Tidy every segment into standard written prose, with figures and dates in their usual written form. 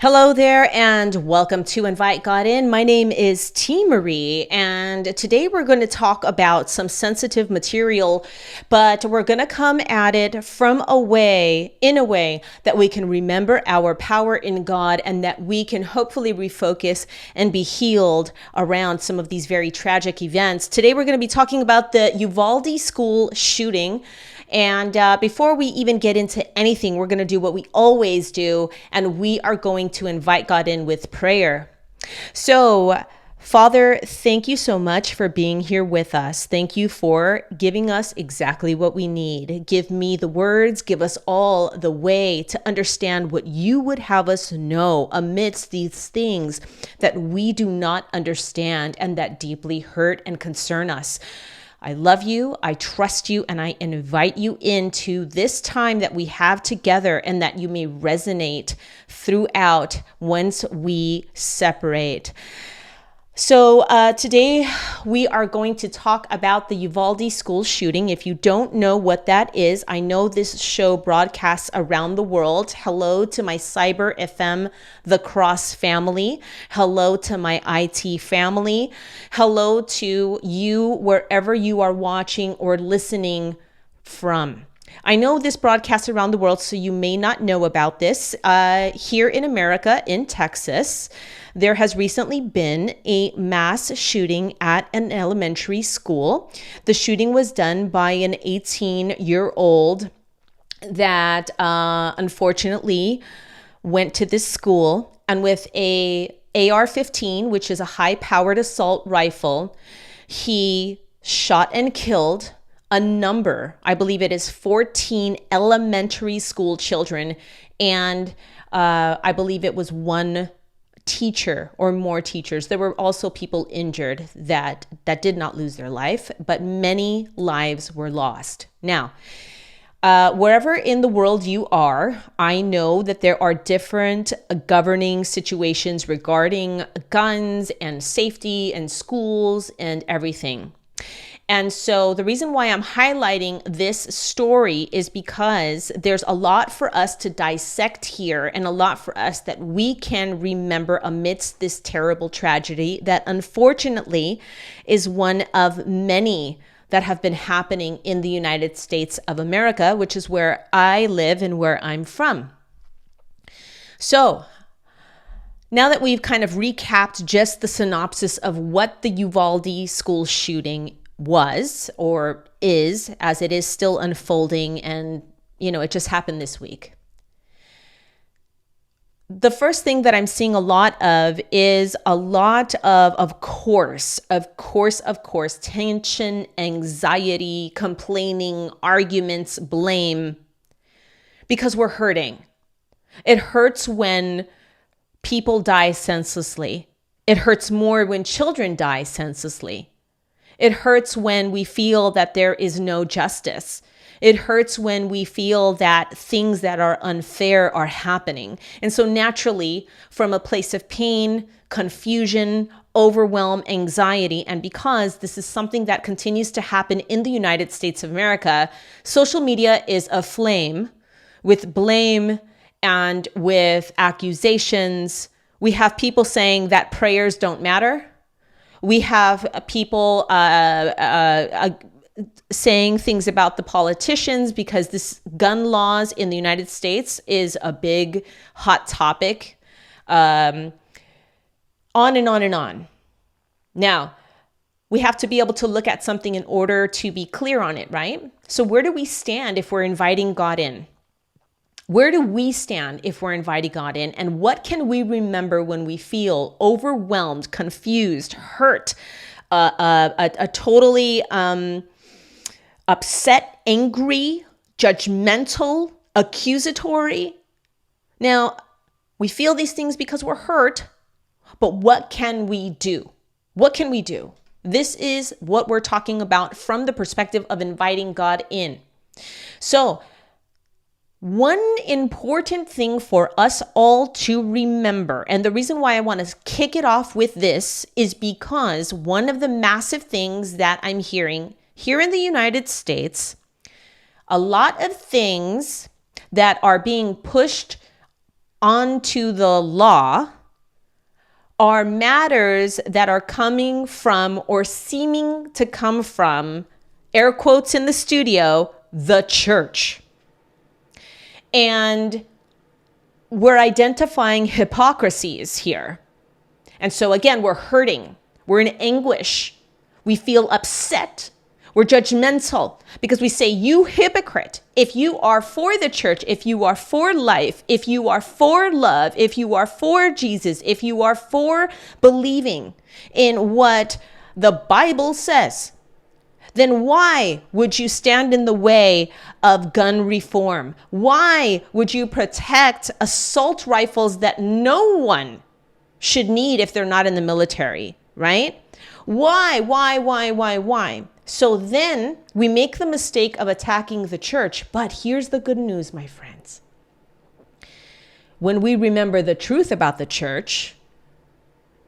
Hello there and welcome to Invite God In. My name is Teemaree and today we're going to talk about some sensitive material, but we're going to come at it in a way that we can remember our power in God and that we can hopefully refocus and be healed around some of these very tragic events. Today we're going to be talking about the Uvalde school shooting. And before we even get into anything, we're going to do what we always do, and we are going to invite God in with prayer. So, Father, thank you so much for being here with us. Thank you for giving us exactly what we need. Give me the words, give us all the way to understand what you would have us know amidst these things that we do not understand and that deeply hurt and concern us. I love you, I trust you, and I invite you into this time that we have together and that you may resonate throughout once we separate. So today we are going to talk about the Uvalde school shooting. If you don't know what that is, I know this show broadcasts around the world. Hello to my Cyber FM, the Cross family. Hello to my IT family. Hello to you wherever you are watching or listening from. I know this broadcasts around the world, so you may not know about this. Here in America, in Texas, there has recently been a mass shooting at an elementary school. The shooting was done by an 18-year-old that unfortunately went to this school, and with a AR-15, which is a high-powered assault rifle, he shot and killed a number, I believe it is 14 elementary school children, and I believe it was one teacher or more teachers. There were also people injured that did not lose their life, but many lives were lost. Now, wherever in the world you are, I know that there are different governing situations regarding guns and safety and schools and everything. And so the reason why I'm highlighting this story is because there's a lot for us to dissect here and a lot for us that we can remember amidst this terrible tragedy that unfortunately is one of many that have been happening in the United States of America, which is where I live and where I'm from. So now that we've kind of recapped just the synopsis of what the Uvalde school shooting was or is, as it is still unfolding, and it just happened this week. The first thing that I'm seeing a lot of is a lot of course, tension, anxiety, complaining, arguments, blame, because we're hurting. It hurts when people die senselessly. It hurts more when children die senselessly. It hurts when we feel that there is no justice. It hurts when we feel that things that are unfair are happening. And so naturally, from a place of pain, confusion, overwhelm, anxiety, and because this is something that continues to happen in the United States of America, social media is aflame with blame and with accusations. We have people saying that prayers don't matter. We have people saying things about the politicians because this gun laws in the United States is a big hot topic, on and on and on. Now, we have to be able to look at something in order to be clear on it, right? So where do we stand if we're inviting God in? Where do we stand if we're inviting God in? And what can we remember when we feel overwhelmed, confused, hurt, totally upset, angry, judgmental, accusatory? Now, we feel these things because we're hurt, but what can we do? What can we do? This is what we're talking about from the perspective of inviting God in. So, one important thing for us all to remember, and the reason why I want to kick it off with this is because one of the massive things that I'm hearing here in the United States, a lot of things that are being pushed onto the law are matters that are coming from or seeming to come from, air quotes in the studio, the church. And we're identifying hypocrisies here. And so again, we're hurting. We're in anguish. We feel upset. We're judgmental because we say, you hypocrite, if you are for the church, if you are for life, if you are for love, if you are for Jesus, if you are for believing in what the Bible says, then why would you stand in the way of gun reform? Why would you protect assault rifles that no one should need if they're not in the military, right? Why? So then we make the mistake of attacking the church. But here's the good news, my friends. When we remember the truth about the church,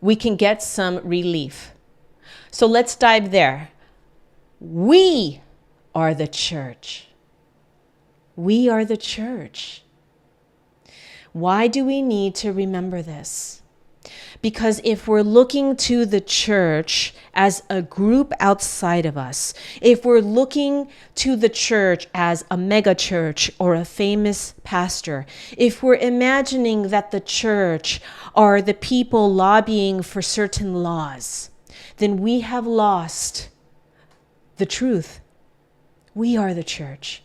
we can get some relief. So let's dive there. We are the church. We are the church. Why do we need to remember this? Because if we're looking to the church as a group outside of us, if we're looking to the church as a mega church or a famous pastor, if we're imagining that the church are the people lobbying for certain laws, then we have lost the truth. We are the church.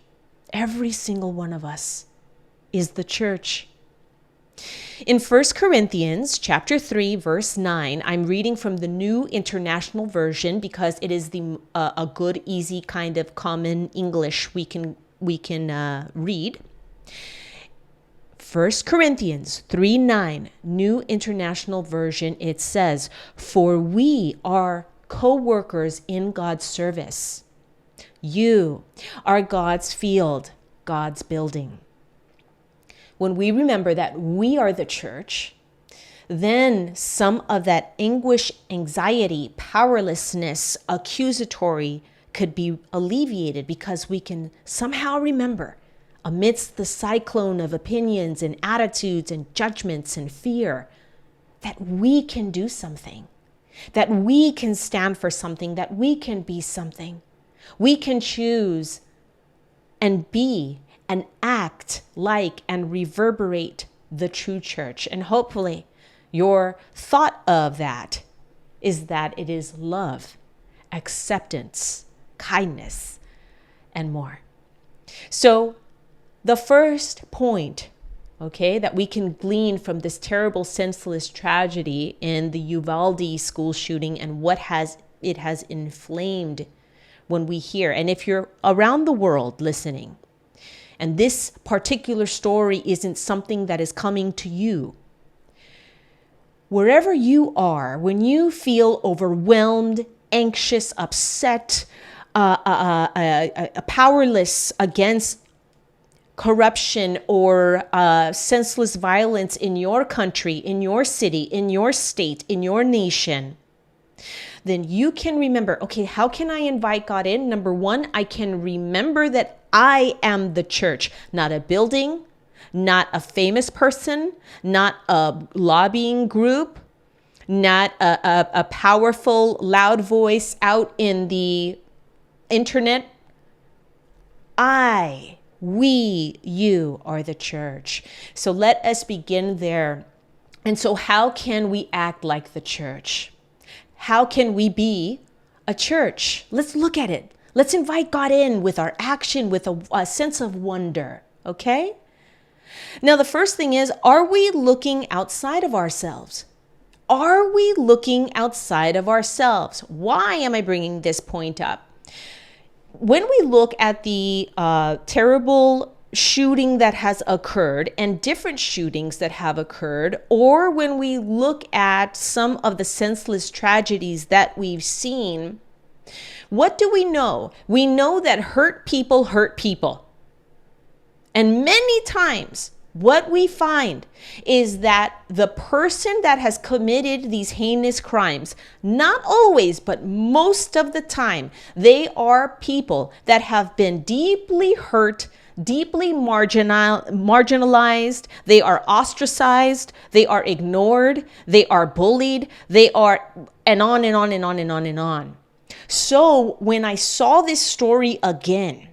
Every single one of us is the church. In 1 Corinthians chapter 3, verse 9, I'm reading from the New International Version because it is a good, easy kind of common English we can read. 1 Corinthians 3:9, New International Version, it says, "For we are co-workers in God's service. You are God's field, God's building." When we remember that we are the church, then some of that anguish, anxiety, powerlessness, accusatory could be alleviated because we can somehow remember, amidst the cyclone of opinions and attitudes and judgments and fear, that we can do something, that we can stand for something, that we can be something. We can choose and be and act like and reverberate the true church. And hopefully your thought of that is that it is love, acceptance, kindness, and more. So the first point, okay, that we can glean from this terrible, senseless tragedy in the Uvalde school shooting and what it has inflamed when we hear, and if you're around the world listening, and this particular story isn't something that is coming to you, wherever you are, when you feel overwhelmed, anxious, upset, powerless against corruption or senseless violence in your country, in your city, in your state, in your nation, then you can remember, okay, how can I invite God in? Number one, I can remember that I am the church, not a building, not a famous person, not a lobbying group, not a powerful, loud voice out in the internet. We, you are the church. So let us begin there. And so how can we act like the church? How can we be a church? Let's look at it. Let's invite God in with our action, with a sense of wonder, okay? Now, the first thing is, are we looking outside of ourselves? Are we looking outside of ourselves? Why am I bringing this point up? When we look at the terrible shooting that has occurred and different shootings that have occurred, or when we look at some of the senseless tragedies that we've seen, what do we know? We know that hurt people hurt people. And many times what we find is that the person that has committed these heinous crimes, not always, but most of the time, they are people that have been deeply hurt, deeply marginalized, they are ostracized, they are ignored, they are bullied, they are, and on and on and on and on and on. So when I saw this story again,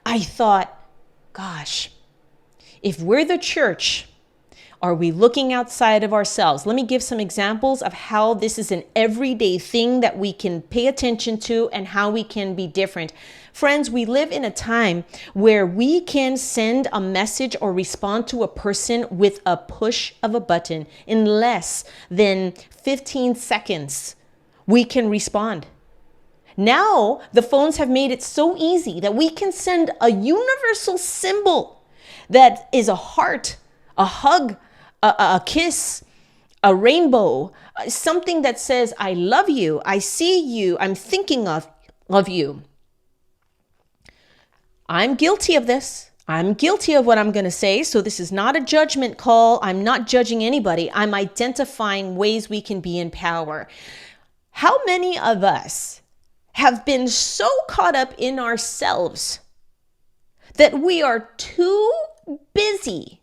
I thought, gosh, if we're the church, are we looking outside of ourselves? Let me give some examples of how this is an everyday thing that we can pay attention to and how we can be different. Friends, we live in a time where we can send a message or respond to a person with a push of a button. In less than 15 seconds, we can respond. Now, the phones have made it so easy that we can send a universal symbol that is a heart, a hug, a kiss, a rainbow, something that says, I love you, I see you, I'm thinking of you. I'm guilty of this. I'm guilty of what I'm going to say. So this is not a judgment call. I'm not judging anybody. I'm identifying ways we can be in power. How many of us have been so caught up in ourselves that we are too busy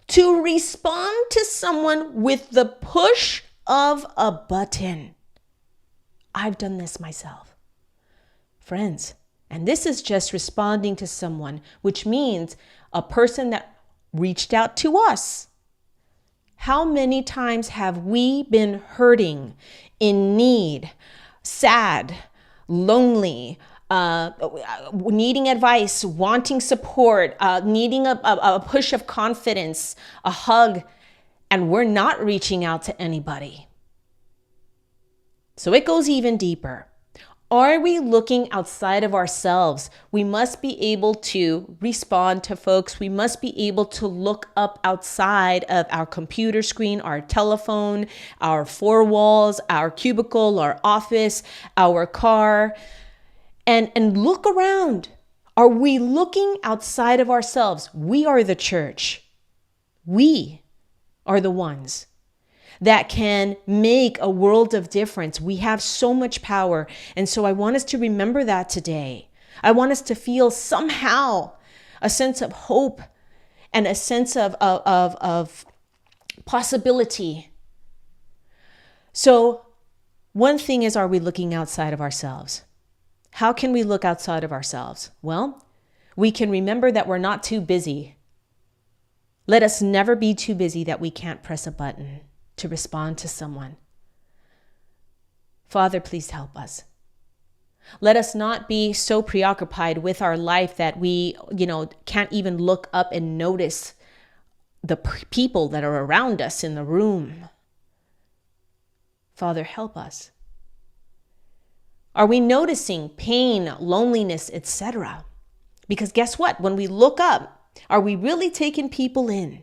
to respond to someone with the push of a button? I've done this myself. Friends, and this is just responding to someone, which means a person that reached out to us. How many times have we been hurting, in need, sad, lonely, needing advice, wanting support, needing a push of confidence, a hug, and we're not reaching out to anybody? So it goes even deeper. Are we looking outside of ourselves? We must be able to respond to folks. We must be able to look up outside of our computer screen, our telephone, our four walls, our cubicle, our office, our car, and look around. Are we looking outside of ourselves? We are the church. We are the ones that can make a world of difference. We have so much power. And so I want us to remember that today. I want us to feel somehow a sense of hope and a sense of possibility. So one thing is, are we looking outside of ourselves? How can we look outside of ourselves? Well, we can remember that we're not too busy. Let us never be too busy that we can't press a button to respond to someone. Father, please help us. Let us not be so preoccupied with our life that we, can't even look up and notice the people that are around us in the room. Father, help us. Are we noticing pain, loneliness, etc.? Because guess what? When we look up, are we really taking people in?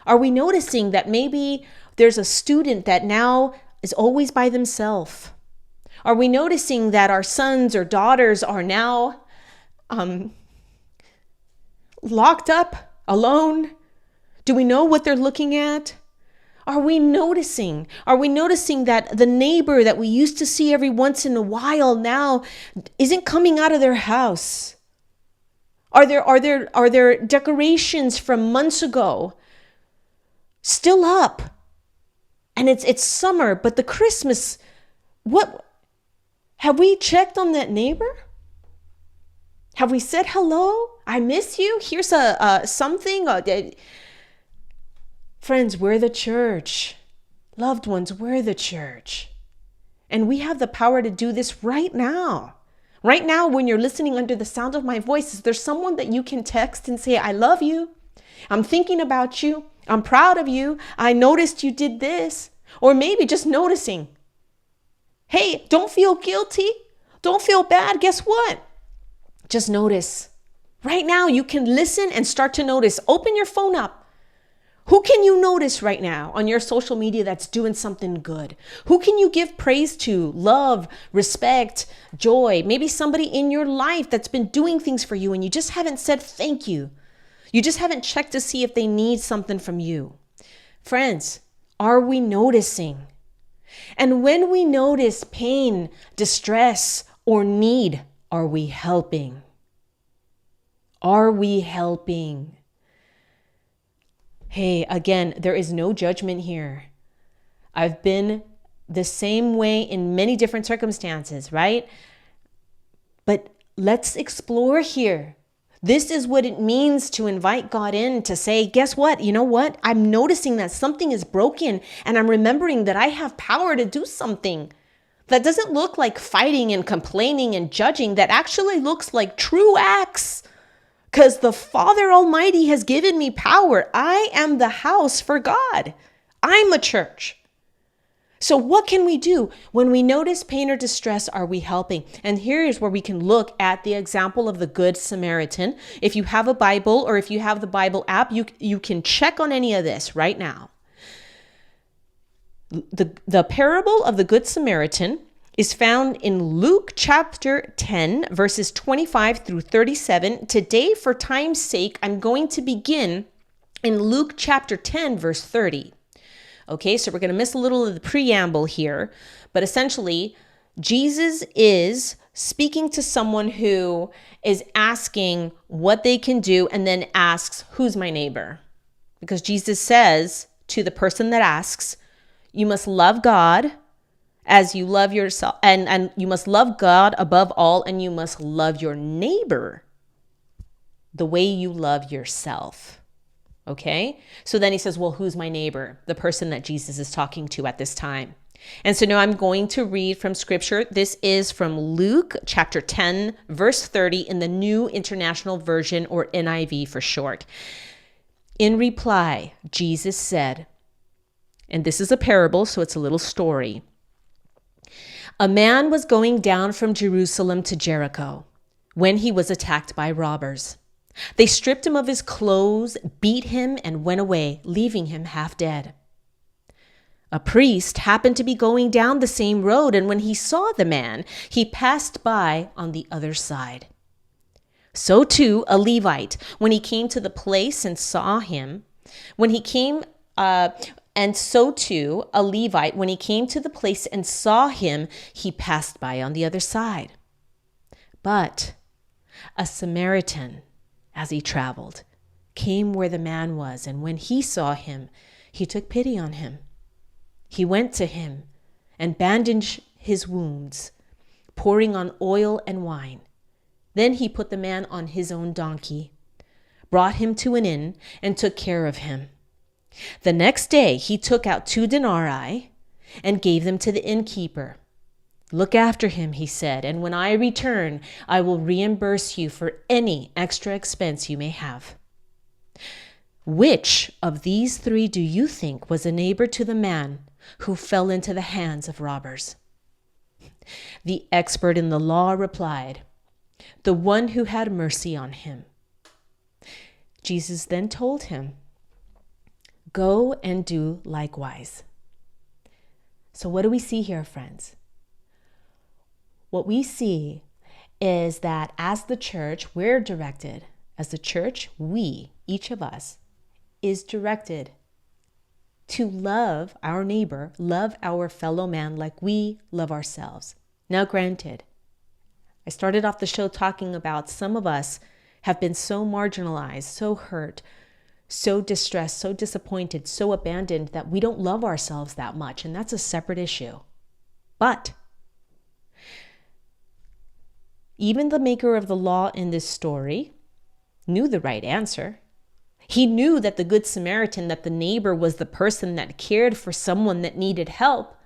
Are we noticing that maybe there's a student that now is always by themselves? Are we noticing that our sons or daughters are now locked up, alone? Do we know what they're looking at? Are we noticing that the neighbor that we used to see every once in a while now isn't coming out of their house? Are there decorations from months ago still up? And it's summer, but the Christmas, what? Have we checked on that neighbor? Have we said hello? I miss you. Here's something. Friends, we're the church. Loved ones, we're the church. And we have the power to do this right now. Right now, when you're listening under the sound of my voice, is there someone that you can text and say, I love you. I'm thinking about you. I'm proud of you. I noticed you did this. Or maybe just noticing. Hey, don't feel guilty. Don't feel bad. Guess what? Just notice. Right now, you can listen and start to notice. Open your phone up. Who can you notice right now on your social media that's doing something good? Who can you give praise to, love, respect, joy? Maybe somebody in your life that's been doing things for you and you just haven't said thank you. You just haven't checked to see if they need something from you. Friends, are we noticing? And when we notice pain, distress, or need, are we helping? Are we helping? Hey, again, there is no judgment here. I've been the same way in many different circumstances, right? But let's explore here. This is what it means to invite God in, to say, guess what? You know what? I'm noticing that something is broken, and I'm remembering that I have power to do something. That doesn't look like fighting and complaining and judging. That actually looks like true acts. Because the Father Almighty has given me power. I am the house for God. I'm a church. So what can we do when we notice pain or distress? Are we helping? And here is where we can look at the example of the Good Samaritan. If you have a Bible or if you have the Bible app, you can check on any of this right now. The parable of the Good Samaritan is found in Luke chapter 10, verses 25 through 37. Today, for time's sake, I'm going to begin in Luke chapter 10, verse 30. Okay, so we're going to miss a little of the preamble here, but essentially, Jesus is speaking to someone who is asking what they can do and then asks, who's my neighbor? Because Jesus says to the person that asks, you must love God as you love yourself, and you must love God above all, and you must love your neighbor the way you love yourself. Okay, so then he says, well, who's my neighbor? The person that Jesus is talking to at this time. And so now I'm going to read from scripture. This is from Luke chapter 10, verse 30 in the New International Version, or NIV for short. In reply, Jesus said, and this is a parable, so it's a little story. A man was going down from Jerusalem to Jericho when he was attacked by robbers. They stripped him of his clothes, beat him, and went away, leaving him half dead. A priest happened to be going down the same road, and when he saw the man, he passed by on the other side. So too, a Levite, when he came to the place and saw him, he passed by on the other side. But a Samaritan, as he traveled, came where the man was, and when he saw him, he took pity on him. He went to him and bandaged his wounds, pouring on oil and wine. Then he put the man on his own donkey, brought him to an inn, and took care of him. The next day he took out 2 denarii and gave them to the innkeeper. Look after him, he said, and when I return, I will reimburse you for any extra expense you may have. Which of these 3 do you think was a neighbor to the man who fell into the hands of robbers? The expert in the law replied, the one who had mercy on him. Jesus then told him, go and do likewise. So what do we see here, friends? What we see is that as the church, we're directed. As the church, we, each of us, is directed to love our neighbor, love our fellow man like we love ourselves. Now, granted, I started off the show talking about some of us have been so marginalized, so hurt, so distressed, so disappointed, so abandoned that we don't love ourselves that much, and that's a separate issue. But even the maker of the law in this story knew the right answer. He knew that the Good Samaritan, that the neighbor was the person that cared for someone that needed help.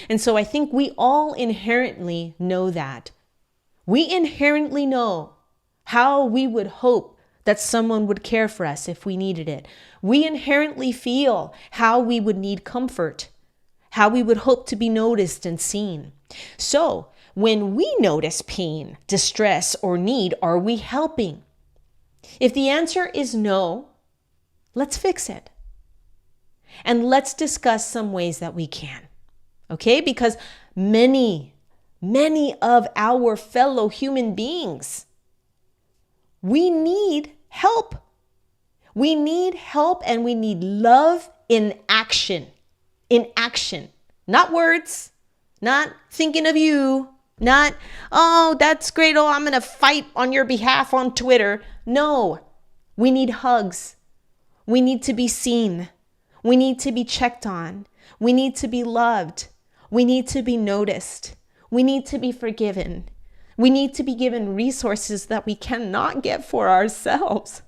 And so I think we all inherently know that. We inherently know how we would hope that someone would care for us if we needed it. We inherently feel how we would need comfort, how we would hope to be noticed and seen. So when we notice pain, distress, or need, are we helping? If the answer is no, let's fix it. And let's discuss some ways that we can. Okay? Because many of our fellow human beings, we need help. We need help, and we need love in action. In action. Not words, not thinking of you, Not, oh, that's great. Oh, I'm going to fight on your behalf on Twitter. No, we need hugs. We need to be seen. We need to be checked on. We need to be loved. We need to be noticed. We need to be forgiven. We need to be given resources that we cannot get for ourselves.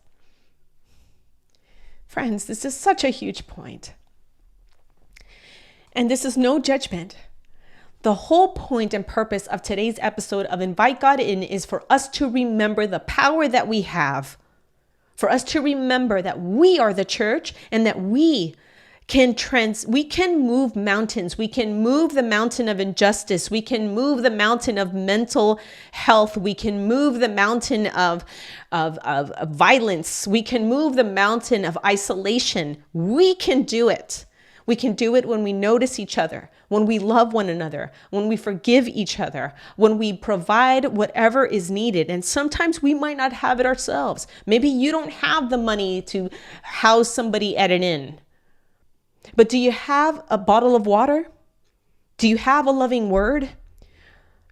Friends, this is such a huge point. And this is no judgment. The whole point and purpose of today's episode of Invite God In is for us to remember the power that we have, for us to remember that we are the church and that we can move mountains. We can move the mountain of injustice. We can move the mountain of mental health. We can move the mountain of violence. We can move the mountain of isolation. We can do it. We can do it when we notice each other, when we love one another, when we forgive each other, when we provide whatever is needed. And sometimes we might not have it ourselves. Maybe you don't have the money to house somebody at an inn. But do you have a bottle of water? Do you have a loving word?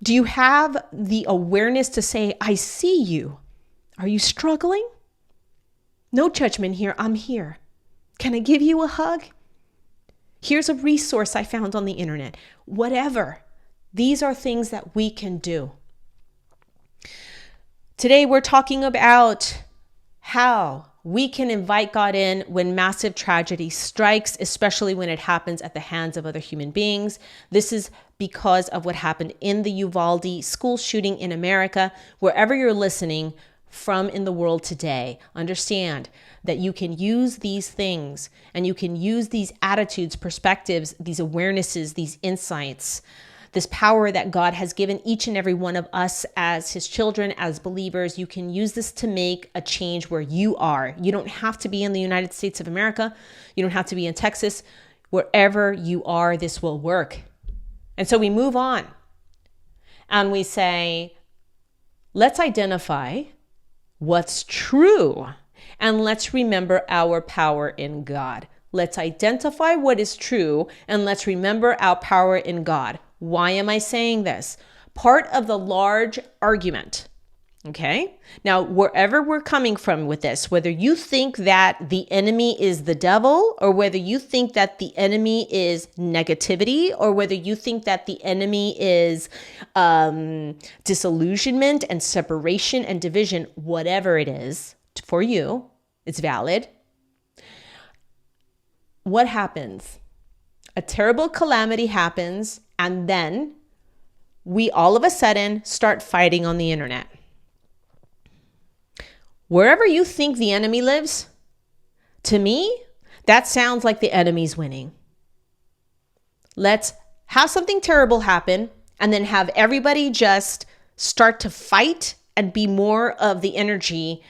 Do you have the awareness to say, I see you? Are you struggling? No judgment here. I'm here. Can I give you a hug? Here's a resource I found on the internet. Whatever. These are things that we can do. Today, we're talking about how we can invite God in when massive tragedy strikes, especially when it happens at the hands of other human beings. This is because of what happened in the Uvalde school shooting in America. Wherever you're listening from in the world today, understand that you can use these things and you can use these attitudes, perspectives, these awarenesses, these insights, this power that God has given each and every one of us as his children, as believers. You can use this to make a change where you are. You don't have to be in the United States of America. You don't have to be in Texas. Wherever you are, this will work. And so we move on and we say, let's identify what's true. And let's remember our power in God. Let's identify what is true and let's remember our power in God. Why am I saying this? Part of the large argument, okay? Now, wherever we're coming from with this, whether you think that the enemy is the devil or whether you think that the enemy is negativity or whether you think that the enemy is disillusionment and separation and division, whatever it is for you, it's valid. What happens? A terrible calamity happens, and then we all of a sudden start fighting on the internet. Wherever you think the enemy lives, to me, that sounds like the enemy's winning. Let's have something terrible happen and then have everybody just start to fight and be more of the energy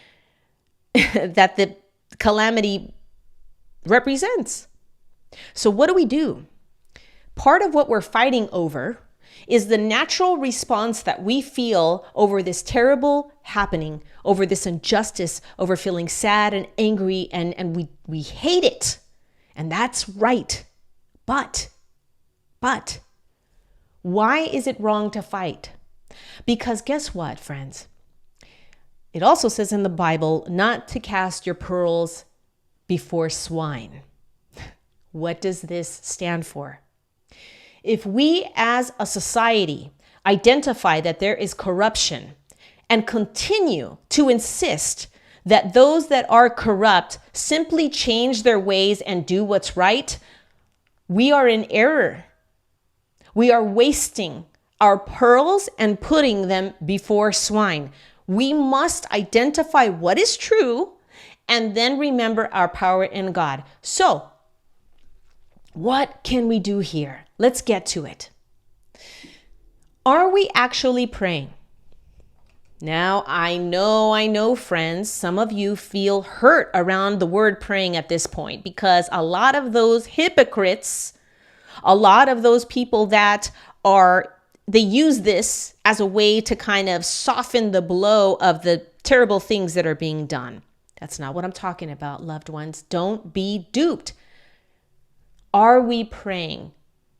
that the calamity represents. So what do? Part of what we're fighting over is the natural response that we feel over this terrible happening, over this injustice, over feeling sad and angry, and we hate it. And that's right. But why is it wrong to fight? Because guess what, friends? It also says in the Bible not to cast your pearls before swine. What does this stand for? If we as a society identify that there is corruption and continue to insist that those that are corrupt simply change their ways and do what's right, we are in error. We are wasting our pearls and putting them before swine. We must identify what is true and then remember our power in God. So, what can we do here? Let's get to it. Are we actually praying? Now, I know, friends, some of you feel hurt around the word praying at this point because a lot of those hypocrites, a lot of those people that they use this as a way to kind of soften the blow of the terrible things that are being done. That's not what I'm talking about, loved ones. Don't be duped. Are we praying?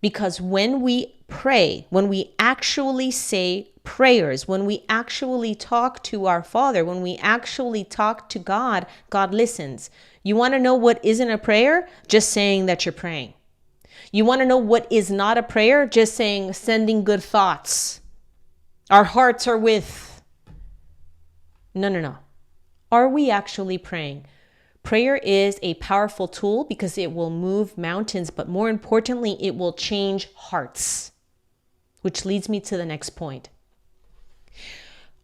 Because when we pray, when we actually say prayers, when we actually talk to our Father, when we actually talk to God, God listens. You want to know what isn't a prayer? Just saying that you're praying. You want to know what is not a prayer? Just saying, sending good thoughts. Our hearts are with. No. Are we actually praying? Prayer is a powerful tool because it will move mountains, but more importantly, it will change hearts, which leads me to the next point.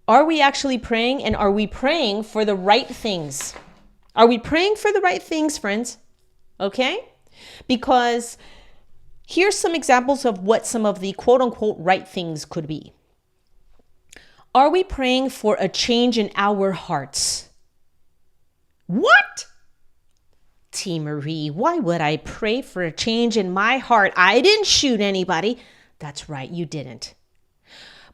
Are we actually praying, and are we praying for the right things? Are we praying for the right things, friends? Okay? Because here's some examples of what some of the quote unquote right things could be. Are we praying for a change in our hearts? What? Teemaree, why would I pray for a change in my heart? I didn't shoot anybody. That's right, you didn't.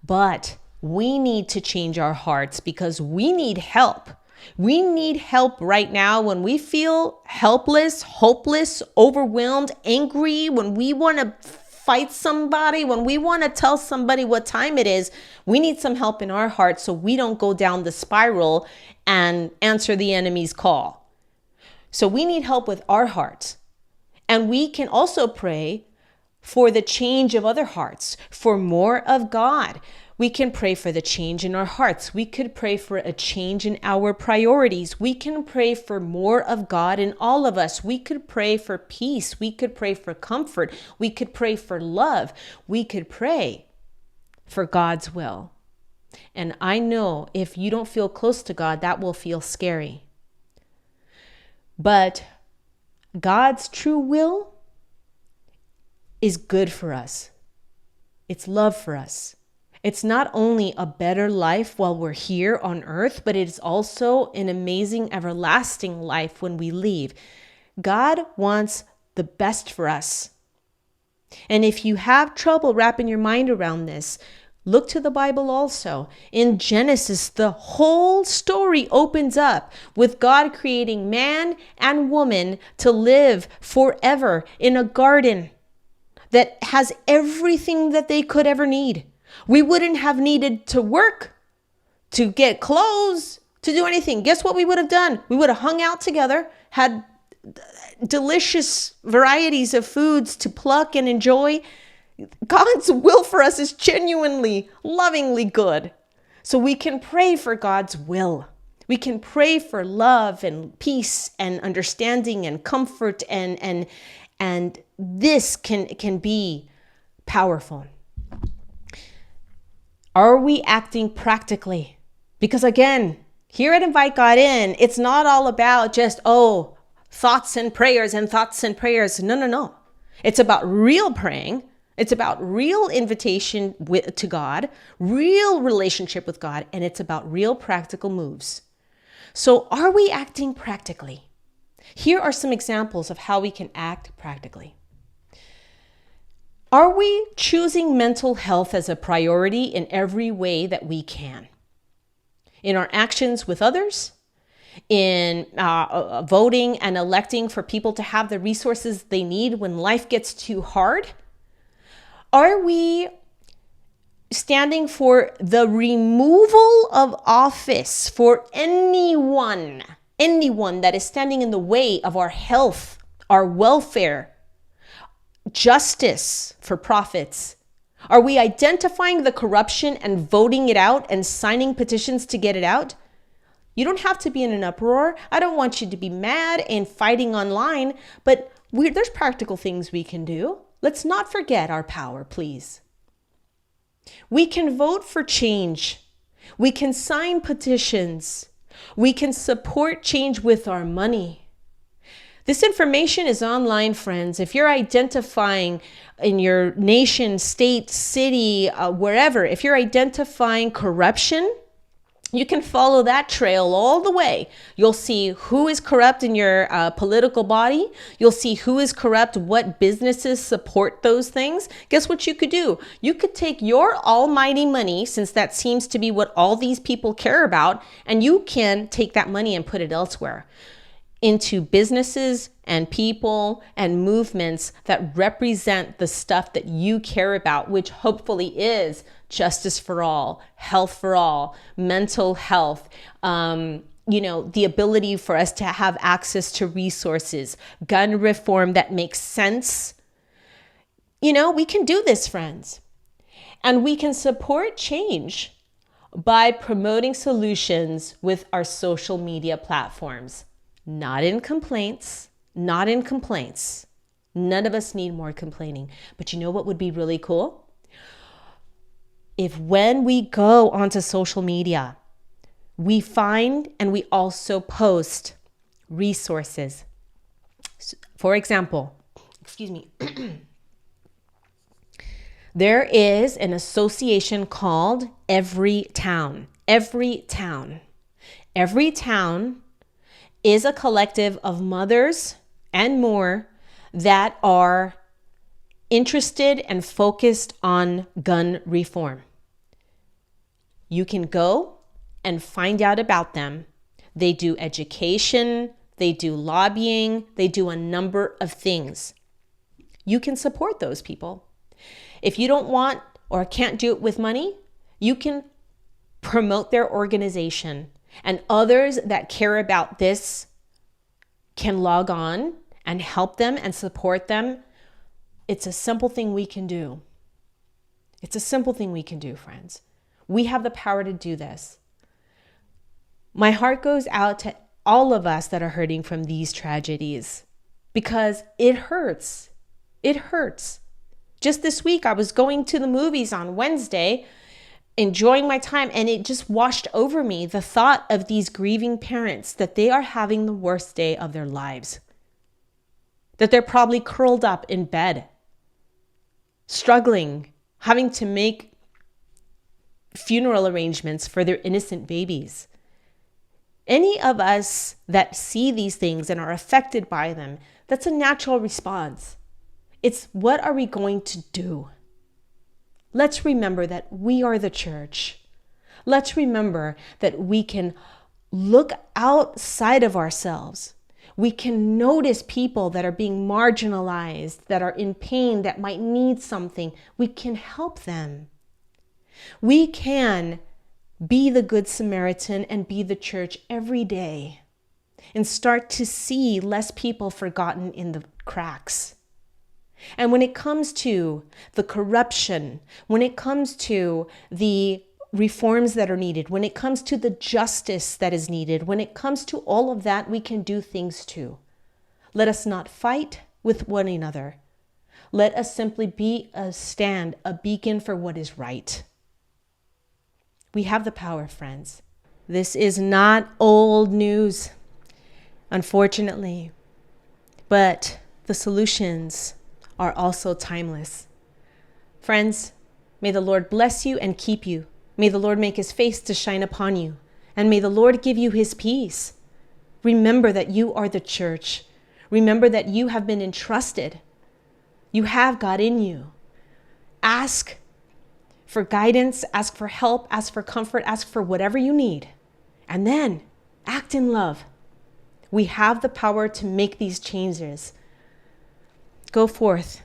But we need to change our hearts because we need help. We need help right now when we feel helpless, hopeless, overwhelmed, angry, when we want to fight somebody, when we want to tell somebody what time it is. We need some help in our hearts so we don't go down the spiral and answer the enemy's call. So we need help with our hearts. And we can also pray for the change of other hearts, for more of God. We can pray for the change in our hearts. We could pray for a change in our priorities. We can pray for more of God in all of us. We could pray for peace. We could pray for comfort. We could pray for love. We could pray for God's will. And I know if you don't feel close to God, that will feel scary. But God's true will is good for us. It's love for us. It's not only a better life while we're here on earth, but it's also an amazing, everlasting life when we leave. God wants the best for us. And if you have trouble wrapping your mind around this, look to the Bible also. In Genesis, the whole story opens up with God creating man and woman to live forever in a garden that has everything that they could ever need. We wouldn't have needed to work, to get clothes, to do anything. Guess what we would have done? We would have hung out together, had delicious varieties of foods to pluck and enjoy. God's will for us is genuinely, lovingly good. So we can pray for God's will. We can pray for love and peace and understanding and comfort, and this can be powerful. Are we acting practically? Because again, here at Invite God In, it's not all about just, thoughts and prayers and thoughts and prayers. No. It's about real praying. It's about real invitation to God, real relationship with God, and it's about real practical moves. So are we acting practically? Here are some examples of how we can act practically. Are we choosing mental health as a priority in every way that we can? In our actions with others, in voting and electing for people to have the resources they need when life gets too hard? Are we standing for the removal of office for anyone that is standing in the way of our health, our welfare, justice for profits? Are we identifying the corruption and voting it out and signing petitions to get it out? You don't have to be in an uproar. I don't want you to be mad and fighting online, but there's practical things we can do. Let's not forget our power, please. We can vote for change. We can sign petitions. We can support change with our money. This information is online, friends. If you're identifying in your nation, state, city, wherever, if you're identifying corruption, you can follow that trail all the way. You'll see who is corrupt in your political body. You'll see who is corrupt, what businesses support those things. Guess what you could do? You could take your almighty money, since that seems to be what all these people care about, and you can take that money and put it elsewhere. into businesses and people and movements that represent the stuff that you care about, which hopefully is justice for all, health for all, mental health, the ability for us to have access to resources, gun reform that makes sense. We can do this, friends. And we can support change by promoting solutions with our social media platforms. Not in complaints, not in complaints. None of us need more complaining. But you know what would be really cool? If when we go onto social media, we find and we also post resources. For example, there is an association called Every Town. Every Town. Every Town is a collective of mothers and more that are interested and focused on gun reform. You can go and find out about them. They do education, they do lobbying, they do a number of things. You can support those people. If you don't want or can't do it with money, you can promote their organization. And others that care about this can log on and help them and support them. It's a simple thing we can do. It's a simple thing we can do, friends. We have the power to do this. My heart goes out to all of us that are hurting from these tragedies because it hurts. It hurts. Just this week, I was going to the movies on Wednesday, enjoying my time, and it just washed over me the thought of these grieving parents that they are having the worst day of their lives. That they're probably curled up in bed, struggling, having to make funeral arrangements for their innocent babies. Any of us that see these things and are affected by them, that's a natural response. It's what are we going to do? Let's remember that we are the church. Let's remember that we can look outside of ourselves. We can notice people that are being marginalized, that are in pain, that might need something. We can help them. We can be the Good Samaritan and be the church every day and start to see less people forgotten in the cracks. And when it comes to the corruption, when it comes to the reforms that are needed, when it comes to the justice that is needed, when it comes to all of that, we can do things too. Let us not fight with one another. Let us simply be a stand, a beacon for what is right. We have the power, friends. This is not old news, unfortunately, but the solutions are also timeless. Friends, may the Lord bless you and keep you. May the Lord make his face to shine upon you, and may the Lord give you his peace. Remember that you are the church. Remember that you have been entrusted. You have God in you. Ask for guidance, ask for help, ask for comfort, ask for whatever you need, and then act in love. We have the power to make these changes. Go forth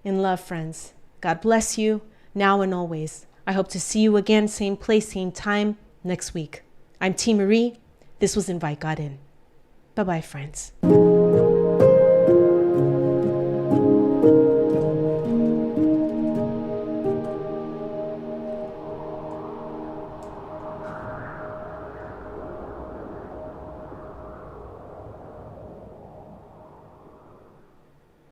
in love, friends. God bless you now and always. I hope to see you again, same place, same time next week. I'm Teemaree. This was Invite God In. Bye-bye, friends.